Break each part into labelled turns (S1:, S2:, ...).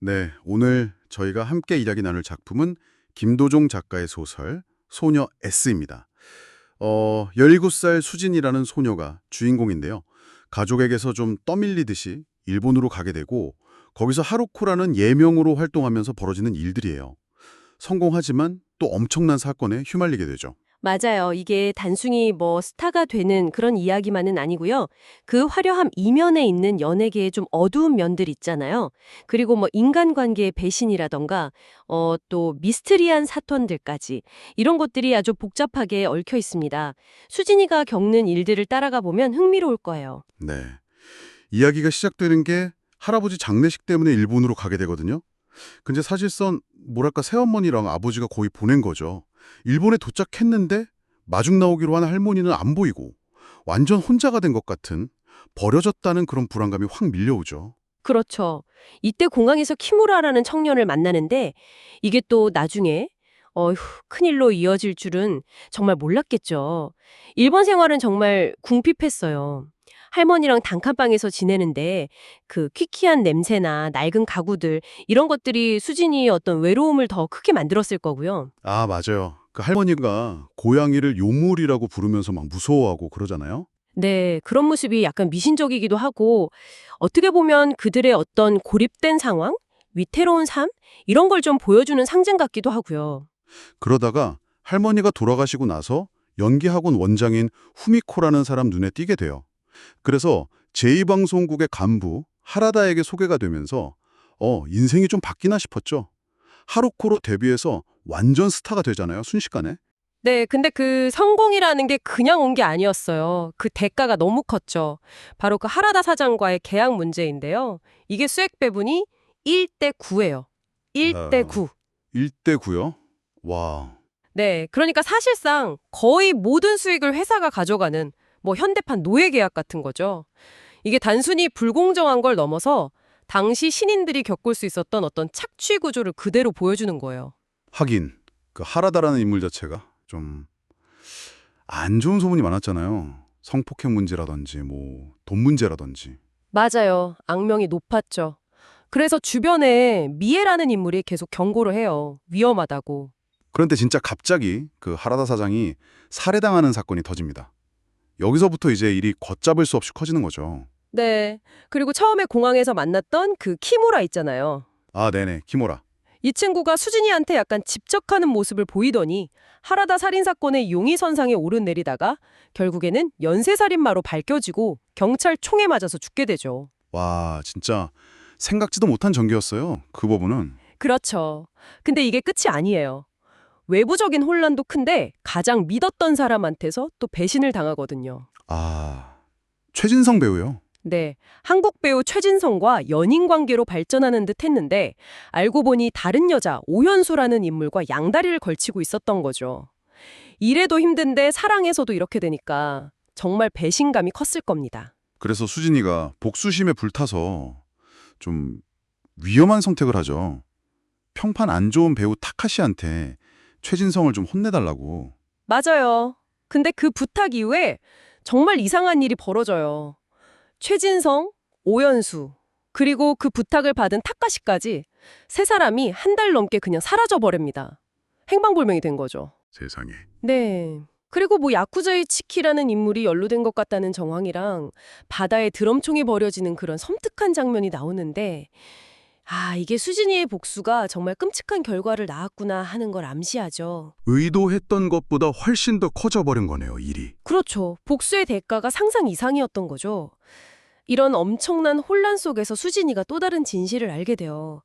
S1: 네, 오늘 저희가 함께 이야기 나눌 작품은 김도종 작가의 소설 소녀 S입니다. 17살 수진이라는 소녀가 주인공인데요. 가족에게서 좀 떠밀리듯이 일본으로 가게 되고 거기서 하루코라는 예명으로 활동하면서 벌어지는 일들이에요. 성공하지만 또 엄청난 사건에 휘말리게 되죠.
S2: 맞아요. 이게 단순히 스타가 되는 그런 이야기만은 아니고요. 그 화려함 이면에 있는 연예계의 좀 어두운 면들 있잖아요. 그리고 인간관계의 배신이라던가 또 미스테리한 사건들까지 이런 것들이 아주 복잡하게 얽혀 있습니다. 수진이가 겪는 일들을 따라가 보면 흥미로울 거예요.
S1: 네, 이야기가 시작되는 게 할아버지 장례식 때문에 일본으로 가게 되거든요. 근데 사실상 뭐랄까 새어머니랑 아버지가 거의 보낸 거죠. 일본에 도착했는데 마중 나오기로 한 할머니는 안 보이고 완전 혼자가 된 것 같은 버려졌다는 그런 불안감이 확 밀려오죠.
S2: 그렇죠. 이때 공항에서 키무라라는 청년을 만나는데 이게 또 나중에 어휴, 큰일로 이어질 줄은 정말 몰랐겠죠. 일본 생활은 정말 궁핍했어요. 할머니랑 단칸방에서 지내는데 그 퀴퀴한 냄새나 낡은 가구들 이런 것들이 수진이의 어떤 외로움을 더 크게 만들었을 거고요.
S1: 아, 맞아요. 그 할머니가 고양이를 요물이라고 부르면서 막 무서워하고 그러잖아요.
S2: 네, 그런 모습이 약간 미신적이기도 하고 어떻게 보면 그들의 어떤 고립된 상황, 위태로운 삶 이런 걸 좀 보여주는 상징 같기도 하고요.
S1: 그러다가 할머니가 돌아가시고 나서 연기학원 원장인 후미코라는 사람 눈에 띄게 돼요. 그래서 제2방송국의 간부 하라다에게 소개가 되면서 인생이 좀 바뀌나 싶었죠. 하루코로 데뷔해서 완전 스타가 되잖아요, 순식간에.
S2: 네, 근데 그 성공이라는 게 그냥 온 게 아니었어요. 그 대가가 너무 컸죠. 바로 그 하라다 사장과의 계약 문제인데요. 이게 수익 배분이 1대 9예요. 1대 9.
S1: 1대 9요? 와,
S2: 네, 그러니까 사실상 거의 모든 수익을 회사가 가져가는 현대판 노예 계약 같은 거죠. 이게 단순히 불공정한 걸 넘어서 당시 신인들이 겪을 수 있었던 어떤 착취 구조를 그대로 보여주는 거예요.
S1: 하긴 그 하라다라는 인물 자체가 좀 안 좋은 소문이 많았잖아요. 성폭행 문제라든지 뭐 돈 문제라든지.
S2: 맞아요. 악명이 높았죠. 그래서 주변에 미애라는 인물이 계속 경고를 해요. 위험하다고.
S1: 그런데 진짜 갑자기 그 하라다 사장이 살해당하는 사건이 터집니다. 여기서부터 이제 일이 걷잡을 수 없이 커지는 거죠.
S2: 네. 그리고 처음에 공항에서 만났던 그 키무라 있잖아요.
S1: 아, 네네, 키모라.
S2: 이 친구가 수진이한테 약간 집적하는 모습을 보이더니 하라다 살인사건의 용의선상에 오르내리다가 결국에는 연쇄살인마로 밝혀지고 경찰 총에 맞아서 죽게 되죠.
S1: 와, 진짜 생각지도 못한 전개였어요. 그 부분은.
S2: 그렇죠. 근데 이게 끝이 아니에요. 외부적인 혼란도 큰데 가장 믿었던 사람한테서 또 배신을 당하거든요.
S1: 아, 최진성 배우요.
S2: 네, 한국 배우 최진성과 연인 관계로 발전하는 듯 했는데 알고 보니 다른 여자 오현수라는 인물과 양다리를 걸치고 있었던 거죠. 이래도 힘든데 사랑해서도 이렇게 되니까 정말 배신감이 컸을 겁니다.
S1: 그래서 수진이가 복수심에 불타서 좀 위험한 선택을 하죠. 평판 안 좋은 배우 타카시한테 최진성을 좀 혼내달라고.
S2: 맞아요. 근데 그 부탁 이후에 정말 이상한 일이 벌어져요. 최진성, 오연수, 그리고 그 부탁을 받은 타카시까지 세 사람이 한 달 넘게 그냥 사라져 버립니다. 행방불명이 된 거죠.
S1: 세상에.
S2: 네. 그리고 야쿠자의 치키라는 인물이 연루된 것 같다는 정황이랑 바다에 드럼총이 버려지는 그런 섬뜩한 장면이 나오는데 이게 수진이의 복수가 정말 끔찍한 결과를 낳았구나 하는 걸 암시하죠.
S1: 의도했던 것보다 훨씬 더 커져버린 거네요, 일이.
S2: 그렇죠. 복수의 대가가 상상 이상이었던 거죠. 이런 엄청난 혼란 속에서 수진이가 또 다른 진실을 알게 돼요.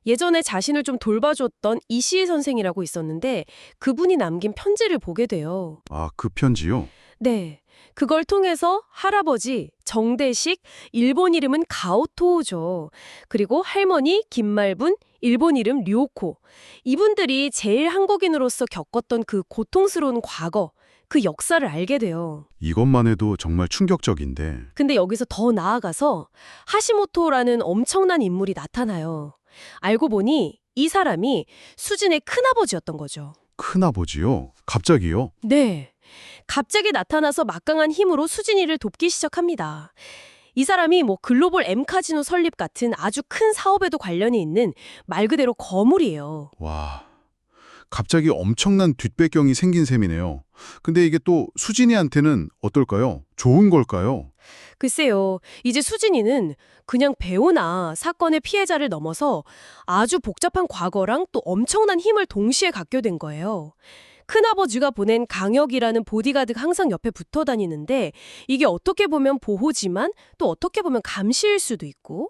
S2: 예전에 자신을 좀 돌봐줬던 이시희 선생이라고 있었는데 그분이 남긴 편지를 보게 돼요.
S1: 아, 그 편지요?
S2: 네. 그걸 통해서 할아버지 정대식, 일본 이름은 가오토죠. 그리고 할머니 김말분, 일본 이름 류오코. 이분들이 제일 한국인으로서 겪었던 그 고통스러운 과거, 그 역사를 알게 돼요.
S1: 이것만 해도 정말 충격적인데.
S2: 근데 여기서 더 나아가서 하시모토라는 엄청난 인물이 나타나요. 알고 보니 이 사람이 수진의 큰아버지였던 거죠.
S1: 큰아버지요? 갑자기요?
S2: 네. 갑자기 나타나서 막강한 힘으로 수진이를 돕기 시작합니다. 이 사람이 뭐 글로벌 M카지노 설립 같은 아주 큰 사업에도 관련이 있는 말 그대로 거물이에요.
S3: 와, 갑자기 엄청난 뒷배경이 생긴 셈이네요. 근데 이게 또 수진이한테는 어떨까요? 좋은 걸까요?
S2: 글쎄요, 이제 수진이는 그냥 배우나 사건의 피해자를 넘어서 아주 복잡한 과거랑 또 엄청난 힘을 동시에 갖게 된 거예요. 큰아버지가 보낸 강혁이라는 보디가드가 항상 옆에 붙어 다니는데 이게 어떻게 보면 보호지만 또 어떻게 보면 감시일 수도 있고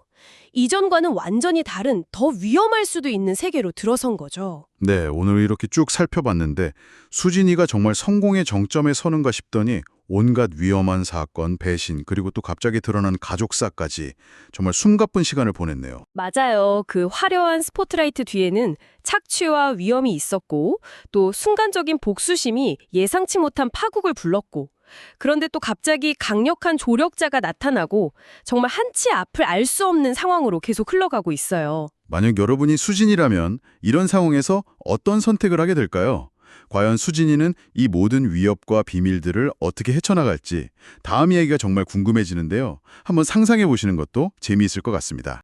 S2: 이전과는 완전히 다른 더 위험할 수도 있는 세계로 들어선 거죠.
S3: 네, 오늘 이렇게 쭉 살펴봤는데 수진이가 정말 성공의 정점에 서는가 싶더니 온갖 위험한 사건, 배신, 그리고 또 갑자기 드러난 가족사까지 정말 숨가쁜 시간을 보냈네요.
S2: 맞아요. 그 화려한 스포트라이트 뒤에는 착취와 위험이 있었고 또 순간적인 복수심이 예상치 못한 파국을 불렀고 그런데 또 갑자기 강력한 조력자가 나타나고 정말 한치 앞을 알 수 없는 상황으로 계속 흘러가고 있어요.
S3: 만약 여러분이 수진이라면 이런 상황에서 어떤 선택을 하게 될까요? 과연 수진이는 이 모든 위협과 비밀들을 어떻게 헤쳐나갈지 다음 이야기가 정말 궁금해지는데요. 한번 상상해 보시는 것도 재미있을 것 같습니다.